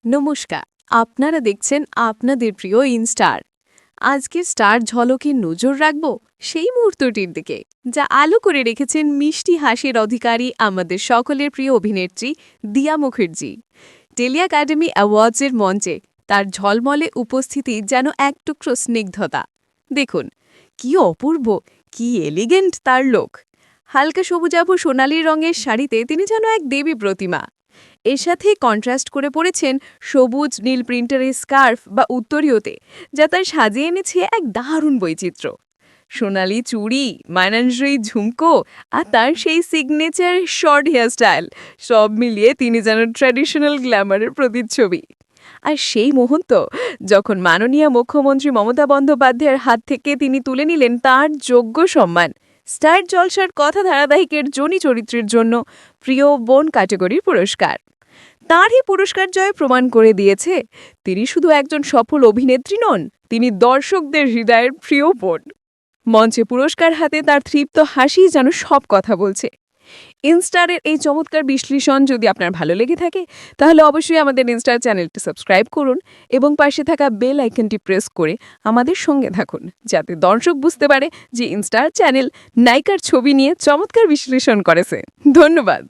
নমস্কার, আপনারা দেখছেন আপনাদের প্রিয় ইনস্টার। আজকের স্টার ঝলকে নজর রাখব সেই মুহূর্তটির দিকে যা আলো করে রেখেছেন মিষ্টি হাসির অধিকারী আমাদের সকলের প্রিয় অভিনেত্রী দিয়া মুখার্জি। টেলি একাডেমি অ্যাওয়ার্ডসের মঞ্চে তার ঝলমলে উপস্থিতি যেন এক টুকরো স্নিগ্ধতা। দেখুন, কি অপূর্ব, কি এলিগেন্ট তার লোক। হালকা সবুজাভ সোনালি রঙের শাড়িতে তিনি যেন এক দেবী প্রতিমা। এর সাথে কন্ট্রাস্ট করে পড়েছেন সবুজ নীল প্রিন্টারের স্কার্ফ বা উত্তরীয়তে, যা তার সাজিয়ে এনেছে এক দারুণ বৈচিত্র্য। সোনালি চুড়ি, মানানসই ঝুমকো আর তার সেই সিগনেচার শর্ট হেয়ারস্টাইল, সব মিলিয়ে তিনি যেন ট্র্যাডিশনাল গ্ল্যামারের প্রতিচ্ছবি। আর সেই মুহূর্ত যখন মাননীয় মুখ্যমন্ত্রী মমতা বন্দ্যোপাধ্যায়ের হাত থেকে তিনি তুলে নিলেন তার যোগ্য সম্মান, স্টার জলসার কথা ধারাবাহিকের জনি চরিত্রের জন্য প্রিয় বোন ক্যাটাগরির পুরস্কার। তাঁরই পুরস্কার জয় প্রমাণ করে দিয়েছে তিনি শুধু একজন সফল অভিনেত্রী নন, তিনি দর্শকদের হৃদয়ের প্রিয় বোন। মঞ্চে পুরস্কার হাতে তার তৃপ্ত হাসি যেন সব কথা বলছে। ইনস্টারের এই চমৎকার বিশ্লেষণ যদি আপনার ভালো লেগে থাকে, তাহলে অবশ্যই আমাদের ইনস্টার চ্যানেলটি সাবস্ক্রাইব করুন এবং পাশে থাকা বেল আইকনটি প্রেস করে আমাদের সঙ্গে থাকুন, যাতে দর্শক বুঝতে পারে যে ইনস্টার চ্যানেল নায়িকার ছবি নিয়ে চমৎকার বিশ্লেষণ করেছে। ধন্যবাদ।